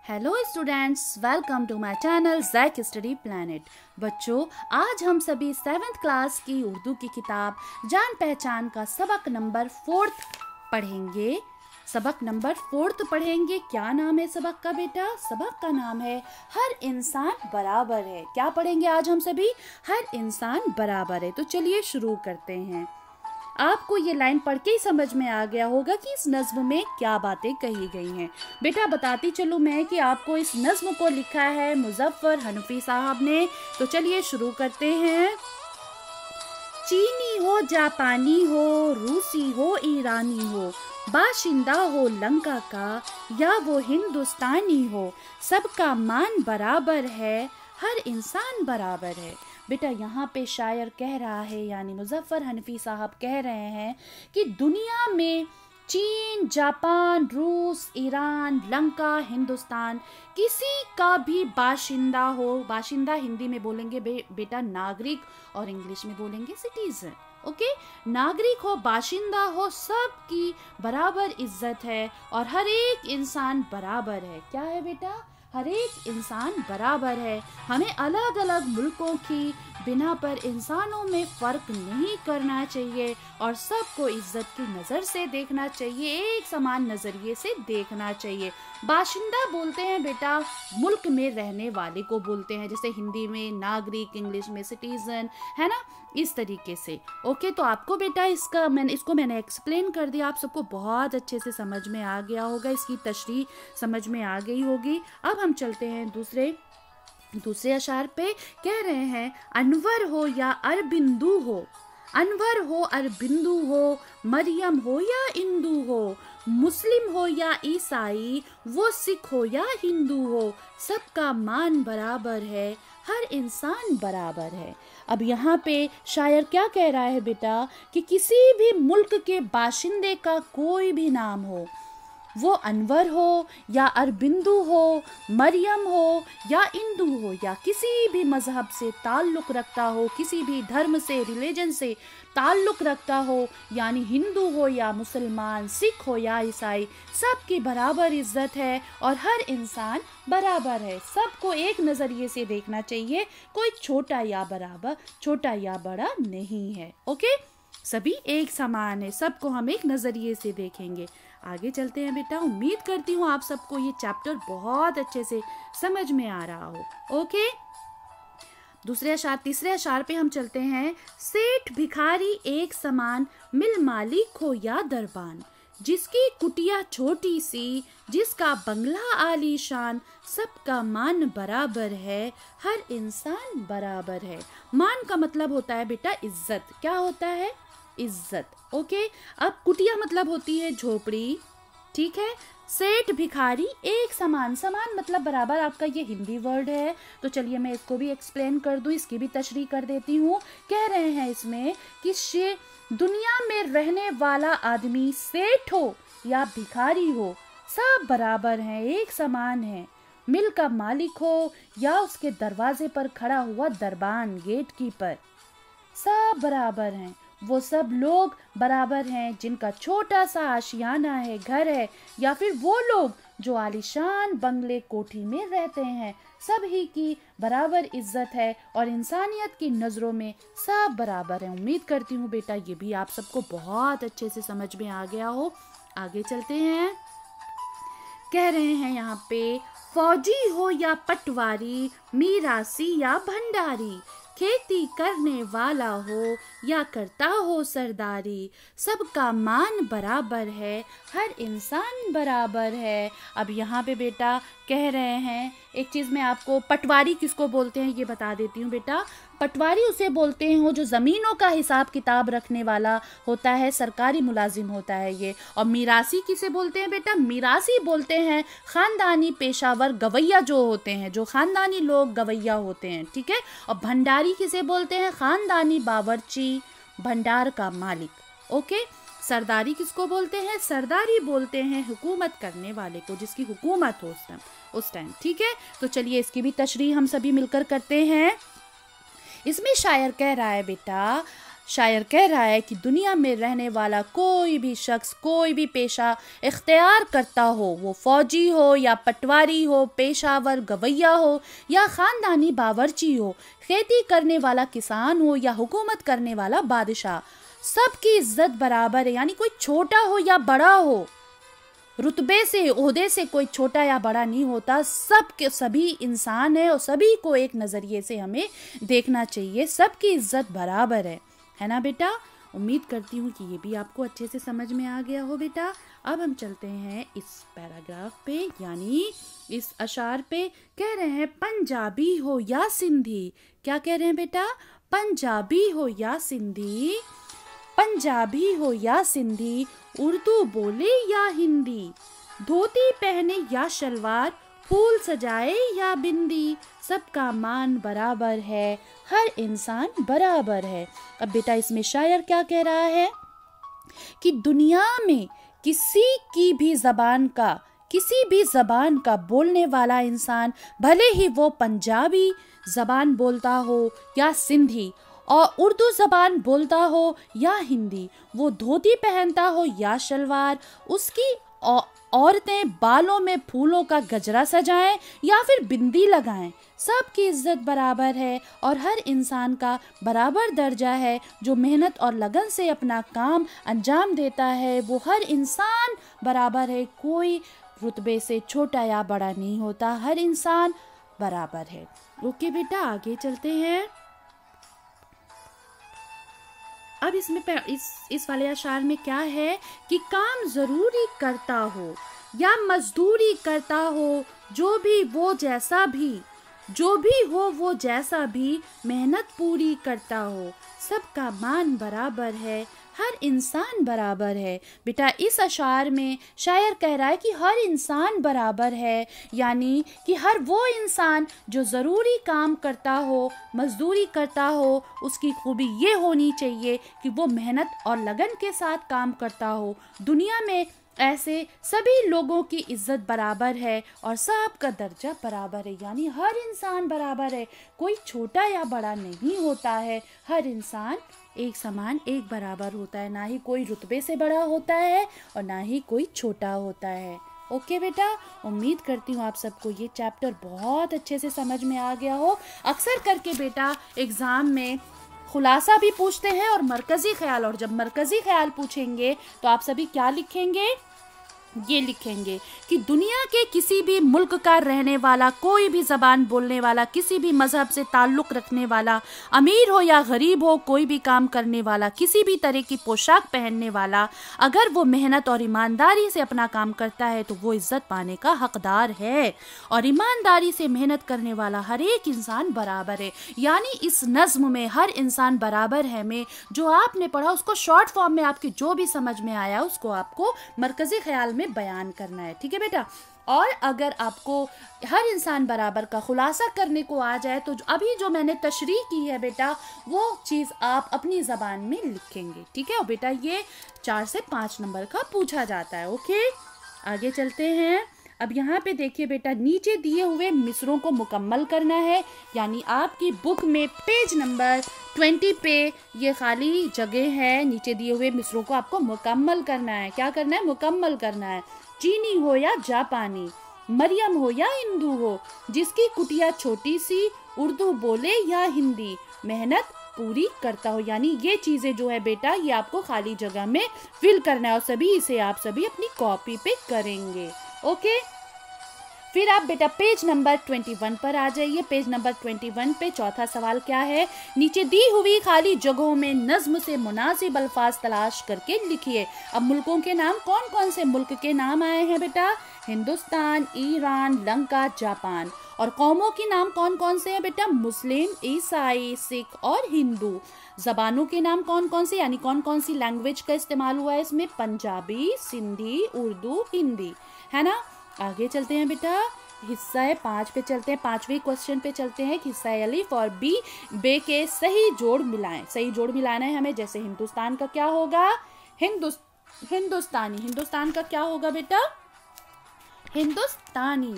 Hello students, welcome to my channel Jack study planet. बच्चों, आज हम सभी 7th क्लास की उर्दू की किताब जान पहचान का सबक नंबर 4 पढ़ेंगे। क्या नाम है सबक का बेटा? सबक का नाम है हर इंसान बराबर है। क्या पढ़ेंगे आज हम सभी? हर इंसान बराबर है। तो चलिए शुरू करते हैं। आपको ये लाइन पढ़ के ही समझ में आ गया होगा कि इस नज्म में क्या बातें कही गई हैं। बेटा बताती चलूँ मैं कि आपको इस नज्म को लिखा है मुजफ्फर हनफी साहब ने। तो चलिए शुरू करते हैं। चीनी हो, जापानी हो, रूसी हो, ईरानी हो, बाशिंदा हो लंका का या वो हिंदुस्तानी हो, सबका मान बराबर है, हर इंसान बराबर है। बेटा यहाँ पे शायर कह रहा है, यानी मुजफ्फर हनफी साहब कह रहे हैं कि दुनिया में चीन, जापान, रूस, ईरान, लंका, हिंदुस्तान, किसी का भी बाशिंदा हो, बाशिंदा हिंदी में बोलेंगे बेटा नागरिक और इंग्लिश में बोलेंगे सिटीजन। ओके, नागरिक हो, बाशिंदा हो, सबकी बराबर इज्जत है और हर एक इंसान बराबर है। क्या है बेटा? हर एक इंसान बराबर है। हमें अलग अलग मुल्कों की बिना पर इंसानों में फ़र्क नहीं करना चाहिए और सबको इज्जत की नज़र से देखना चाहिए, एक समान नज़रिए से देखना चाहिए। बाशिंदा बोलते हैं बेटा मुल्क में रहने वाले को बोलते हैं, जैसे हिंदी में नागरिक, इंग्लिश में सिटीजन, है ना, इस तरीके से। ओके, तो आपको बेटा इसको मैंने एक्सप्लेन कर दिया, आप सबको बहुत अच्छे से समझ में आ गया होगा, इसकी तशरीह समझ में आ गई होगी। अब हम चलते हैं दूसरे अशार पे। कह रहे हैं अनवर हो या अरबिंदु हो, अनवर हो अरबिंदु हो, मरियम हो या इंदू हो, मुस्लिम हो या ईसाई, वो सिख हो या हिंदू हो, सबका मान बराबर है, हर इंसान बराबर है। अब यहाँ पे शायर क्या कह रहा है बेटा कि किसी भी मुल्क के बाशिंदे का कोई भी नाम हो, वो अनवर हो या अरबिंदु हो, मरियम हो या इंदू हो, या किसी भी मजहब से ताल्लुक़ रखता हो, किसी भी धर्म से, रिलीजन से ताल्लुक़ रखता हो, यानी हिंदू हो या मुसलमान, सिख हो या ईसाई, सबकी बराबर इज्जत है और हर इंसान बराबर है। सबको एक नज़रिए से देखना चाहिए, कोई छोटा या बड़ा नहीं है। ओके, सभी एक समान है, सबको हम एक नज़रिए से देखेंगे। आगे चलते हैं बेटा। उम्मीद करती हूँ आप सबको ये चैप्टर बहुत अच्छे से समझ में आ रहा हो। ओके, तीसरे अशार पे हम चलते हैं। सेठ भिखारी एक समान, मिल मालिक हो या दरबान, जिसकी कुटिया छोटी सी, जिसका बंगला आलीशान, सबका मान बराबर है, हर इंसान बराबर है। मान का मतलब होता है बेटा इज्जत। क्या होता है? इज्जत। ओके, अब कुटिया मतलब होती है झोपड़ी, ठीक है। सेठ भिखारी एक समान, समान मतलब बराबर, आपका ये हिंदी वर्ड है। तो चलिए मैं इसको भी एक्सप्लेन कर दूं, इसकी भी तशरीह कर देती हूँ। कह रहे हैं इसमें कि दुनिया में रहने वाला आदमी सेठ हो या भिखारी हो, सब बराबर हैं, एक समान है। मिल का मालिक हो या उसके दरवाजे पर खड़ा हुआ दरबान, गेट कीपर, सब बराबर हैं। वो सब लोग बराबर हैं जिनका छोटा सा आशियाना है, घर है, या फिर वो लोग जो आलीशान बंगले कोठी में रहते हैं, सभी की बराबर इज्जत है और इंसानियत की नज़रों में सब बराबर हैं। उम्मीद करती हूँ बेटा ये भी आप सबको बहुत अच्छे से समझ में आ गया हो। आगे चलते हैं। कह रहे हैं यहाँ पे फौजी हो या पटवारी, मीरासी या भंडारी, खेती करने वाला हो या करता हो सरदारी, सबका मान बराबर है, हर इंसान बराबर है। अब यहाँ पे बेटा कह रहे हैं, एक चीज़ मैं आपको, पटवारी किसको बोलते हैं ये बता देती हूँ बेटा। पटवारी उसे बोलते हैं जो ज़मीनों का हिसाब किताब रखने वाला होता है, सरकारी मुलाजिम होता है ये। और मीरासी किसे बोलते हैं बेटा? मीरासी बोलते हैं ख़ानदानी पेशावर गवैया जो होते हैं, जो ख़ानदानी लोग गवैया होते हैं, ठीक है। और भंडारी किसे बोलते हैं? ख़ानदानी बावर्ची, भंडार का मालिक। ओके, सरदारी किसको बोलते हैं? सरदारी बोलते हैं हुकूमत करने वाले को, जिसकी हुकूमत हो उस टाइम, ठीक है। तो चलिए इसकी भी तशरीह हम सभी मिलकर करते हैं। इसमें शायर कह रहा है बेटा शायर कह रहा है कि दुनिया में रहने वाला कोई भी शख्स कोई भी पेशा इख्तियार करता हो, वो फौजी हो या पटवारी हो, पेशावर गवैया हो या ख़ानदानी बावर्ची हो, खेती करने वाला किसान हो या हुकूमत करने वाला बादशाह, सबकी इज्जत बराबर है। यानी कोई छोटा हो या बड़ा हो, रुतबे से ओहदे से कोई छोटा या बड़ा नहीं होता, सब के सभी इंसान है और सभी को एक नज़रिए से हमें देखना चाहिए। सबकी इज्जत बराबर है ना बेटा। उम्मीद करती हूँ कि ये भी आपको अच्छे से समझ में आ गया हो बेटा। अब हम चलते हैं इस पैराग्राफ पे, यानी इस अशार पे। कह रहे हैं पंजाबी हो या सिंधी। क्या कह रहे हैं बेटा? पंजाबी हो या सिंधी, पंजाबी हो या सिंधी, उर्दू बोले या हिंदी, धोती पहने या शलवार, फूल सजाए या बिंदी, सबका मान बराबर है, हर इंसान बराबर है। अब बेटा इसमें शायर क्या कह रहा है कि दुनिया में किसी भी ज़बान का बोलने वाला इंसान, भले ही वो पंजाबी ज़बान बोलता हो या सिंधी और उर्दू ज़बान बोलता हो या हिंदी, वो धोती पहनता हो या शलवार, उसकी औरतें बालों में फूलों का गजरा सजाएं या फिर बिंदी लगाएं, सबकी इज्जत बराबर है और हर इंसान का बराबर दर्जा है। जो मेहनत और लगन से अपना काम अंजाम देता है वो हर इंसान बराबर है, कोई रुतबे से छोटा या बड़ा नहीं होता, हर इंसान बराबर है। ओके बेटा, आगे चलते हैं। अब इसमें इस वाले अशार में क्या है कि काम जरूरी करता हो या मजदूरी करता हो, जो भी हो वो जैसा भी मेहनत पूरी करता हो, सबका मान बराबर है, हर इंसान बराबर है। बेटा इस अशार में शायर कह रहा है कि हर इंसान बराबर है, यानी कि हर वो इंसान जो ज़रूरी काम करता हो, मजदूरी करता हो, उसकी खूबी ये होनी चाहिए कि वो मेहनत और लगन के साथ काम करता हो। दुनिया में ऐसे सभी लोगों की इज्जत बराबर है और सबका दर्जा बराबर है, यानी हर इंसान बराबर है, कोई छोटा या बड़ा नहीं होता है, हर इंसान एक समान एक बराबर होता है, ना ही कोई रुतबे से बड़ा होता है और ना ही कोई छोटा होता है। ओके बेटा, उम्मीद करती हूँ आप सबको ये चैप्टर बहुत अच्छे से समझ में आ गया हो। अक्सर करके बेटा एग्ज़ाम में खुलासा भी पूछते हैं और मरकज़ी ख्याल, और जब मरकज़ी ख्याल पूछेंगे तो आप सभी क्या लिखेंगे? ये लिखेंगे कि दुनिया के किसी भी मुल्क का रहने वाला, कोई भी ज़बान बोलने वाला, किसी भी मज़हब से ताल्लुक़ रखने वाला, अमीर हो या गरीब हो, कोई भी काम करने वाला, किसी भी तरह की पोशाक पहनने वाला, अगर वो मेहनत और ईमानदारी से अपना काम करता है तो वो इज़्ज़त पाने का हकदार है, और ईमानदारी से मेहनत करने वाला हर एक इंसान बराबर है। यानी इस नज़्म में हर इंसान बराबर है में जो आपने पढ़ा उसको शॉर्ट फॉर्म में आपके जो भी समझ में आया उसको आपको मरकज़ी ख्याल में बयान करना है, ठीक है बेटा। और अगर आपको हर इंसान बराबर का खुलासा करने को आ जाए तो अभी जो मैंने तशरीह की है बेटा वो चीज़ आप अपनी ज़बान में लिखेंगे, ठीक है। और बेटा ये 4 से 5 नंबर का पूछा जाता है। ओके, आगे चलते हैं। अब यहाँ पे देखिए बेटा, नीचे दिए हुए मिसरों को मुकम्मल करना है, यानी आपकी बुक में पेज नंबर 20 पे ये खाली जगह है, नीचे दिए हुए मिसरों को आपको मुकम्मल करना है। क्या करना है? मुकम्मल करना है। चीनी हो या जापानी, मरियम हो या हिंदू हो, जिसकी कुटिया छोटी सी, उर्दू बोले या हिंदी, मेहनत पूरी करता हो, यानी ये चीज़ें जो है बेटा ये आपको खाली जगह में फिल करना है और सभी इसे आप सभी अपनी कॉपी पे करेंगे। ओके, फिर आप बेटा पेज नंबर 21 पर आ जाइए। पेज नंबर 21 पे चौथा सवाल क्या है? नीचे दी हुई खाली जगहों में नज्म से मुनासिब अल्फाज तलाश करके लिखिए। अब मुल्कों के नाम, कौन कौन से मुल्क के नाम आए हैं बेटा? Hindustan, Iran, Lanka, Japan. और कौमों के नाम कौन कौन से हैं बेटा? मुस्लिम, ईसाई, सिख और हिंदू। ज़बानों के नाम कौन कौन से, यानी कौन कौन सी लैंग्वेज का इस्तेमाल हुआ है इसमें? पंजाबी, सिंधी, उर्दू, हिंदी, है ना। आगे चलते हैं बेटा, हिस्सा 5 पे चलते हैं। 5वें क्वेश्चन पे चलते हैं। हिस्सा अलिफ और बे के सही जोड़ मिलाएं। सही जोड़ मिलाना है हमें। जैसे हिंदुस्तान का क्या होगा? हिंदुस्तानी। हिंदुस्तान का क्या होगा बेटा? हिंदुस्तानी।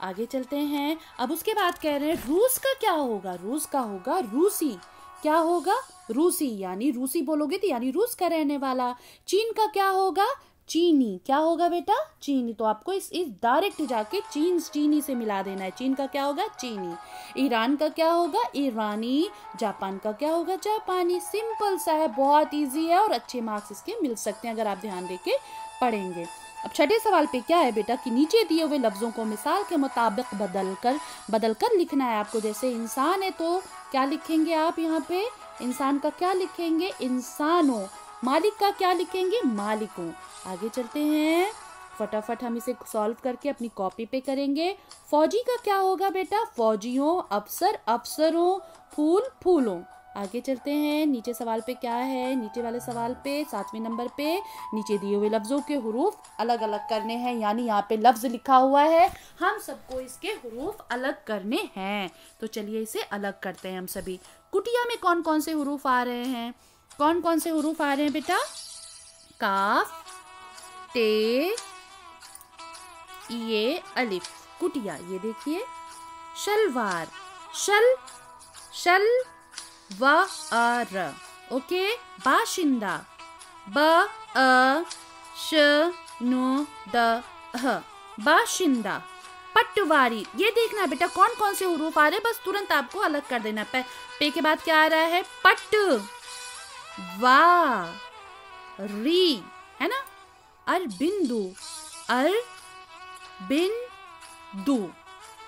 आगे चलते हैं। अब उसके बाद कह रहे हैं रूस का क्या होगा? रूस का होगा रूसी। क्या होगा? रूसी, यानी रूसी बोलोगे तो यानी रूस का रहने वाला। चीन का क्या होगा? चीनी। क्या होगा बेटा? चीनी। तो आपको इस डायरेक्ट जाके चीनी से मिला देना है। चीन का क्या होगा? चीनी। ईरान का क्या होगा? ईरानी। जापान का क्या होगा? जापानी। सिंपल सा है, बहुत इजी है और अच्छे मार्क्स इसके मिल सकते हैं अगर आप ध्यान देके पढ़ेंगे। अब छठे सवाल पे क्या है बेटा कि नीचे दिए हुए लफ्जों को मिसाल के मुताबिक बदलकर लिखना है आपको। जैसे इंसान है तो क्या लिखेंगे आप यहाँ पे? इंसान का क्या लिखेंगे? इंसानों। मालिक का क्या लिखेंगे? मालिकों। आगे चलते हैं, फटाफट हम इसे सॉल्व करके अपनी कॉपी पे करेंगे। फौजी का क्या होगा बेटा? फौजियों। अफसर, अफसरों। फूल, फूलों। आगे चलते हैं, नीचे सवाल पे क्या है? नीचे वाले सवाल पे 7वें नंबर पे नीचे दिए हुए लफ्जों के हुरूफ अलग अलग करने हैं, यानी यहाँ पे लफ्ज लिखा हुआ है, हम सबको इसके हुरूफ अलग करने हैं। तो चलिए इसे अलग करते हैं हम सभी। कुटिया में कौन कौन से हुरूफ आ रहे हैं? कौन कौन से हुरूफ आ रहे हैं बेटा? काफ, ते, ये, अलिफ। कुटिया, ये देखिए। शलवार, शल व अ र। ओके। बाशिंदा, ब अ श नु द ह। बाशिंदा। पटवारी, ये देखना बेटा कौन कौन से हुरूफ आ रहे हैं, बस तुरंत आपको अलग कर देना। पे के बाद क्या आ रहा है? पट, वा, री, है ना? अरबिंदु, अरबिंदु।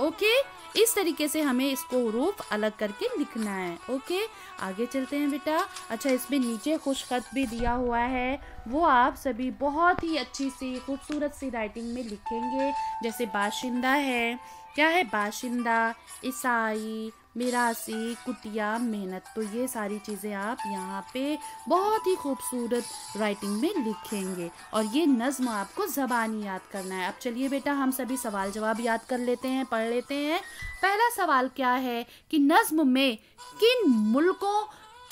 ओके, इस तरीके से हमें इसको हुरूफ अलग करके लिखना है। ओके, आगे चलते हैं बेटा। अच्छा, इसमें नीचे खुशखत भी दिया हुआ है, वो आप सभी बहुत ही अच्छी सी खूबसूरत सी राइटिंग में लिखेंगे। जैसे बाशिंदा है, क्या है? बाशिंदा, ईसाई, मिरासी, कुटिया, मेहनत। तो ये सारी चीज़ें आप यहाँ पे बहुत ही खूबसूरत राइटिंग में लिखेंगे और ये नज़्म आपको ज़बानी याद करना है। अब चलिए बेटा हम सभी सवाल जवाब याद कर लेते हैं, पढ़ लेते हैं। पहला सवाल क्या है कि नज़्म में किन मुल्कों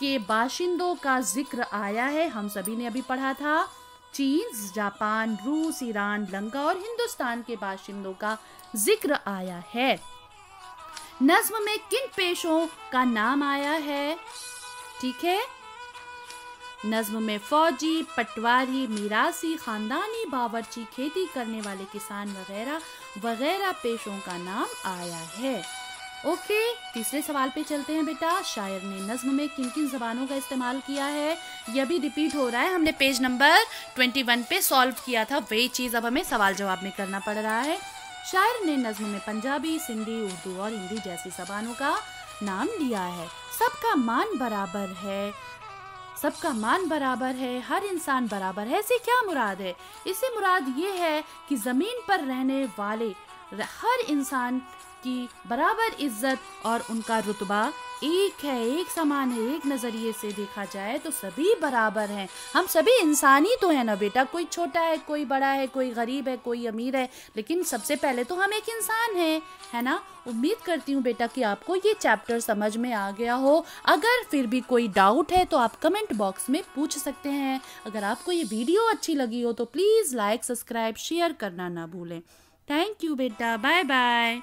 के बाशिंदों का जिक्र आया है? हम सभी ने अभी पढ़ा था, चीन, जापान, रूस, ईरान, लंका और हिंदुस्तान के बाशिंदों का जिक्र आया है। नज़्म में किन पेशों का नाम आया है? ठीक है, नज़्म में फौजी, पटवारी, मिरासी, खानदानी, बावर्ची, खेती करने वाले किसान वगैरह वगैरह पेशों का नाम आया है। ओके, तीसरे सवाल पे चलते हैं बेटा। शायर ने नज़्म में किन किन ज़बानों का इस्तेमाल किया है? यह भी रिपीट हो रहा है, हमने पेज नंबर 21 पे सॉल्व किया था, वही चीज़ अब हमें सवाल जवाब में करना पड़ रहा है। शायर ने नज़्म में पंजाबी, सिंधी, उर्दू और हिंदी जैसी ज़बानों का नाम लिया है। सबका मान बराबर है, सबका मान बराबर है, हर इंसान बराबर है, इससे क्या मुराद है? इससे मुराद ये है कि ज़मीन पर रहने वाले हर इंसान की बराबर इज्जत और उनका रुतबा एक है, एक समान है। एक नज़रिए से देखा जाए तो सभी बराबर हैं, हम सभी इंसान ही तो है ना बेटा। कोई छोटा है, कोई बड़ा है, कोई गरीब है, कोई अमीर है, लेकिन सबसे पहले तो हम एक इंसान हैं, है ना। उम्मीद करती हूँ बेटा कि आपको ये चैप्टर समझ में आ गया हो। अगर फिर भी कोई डाउट है तो आप कमेंट बॉक्स में पूछ सकते हैं। अगर आपको ये वीडियो अच्छी लगी हो तो प्लीज़ लाइक, सब्सक्राइब, शेयर करना ना भूलें। थैंक यू बेटा, बाय बाय।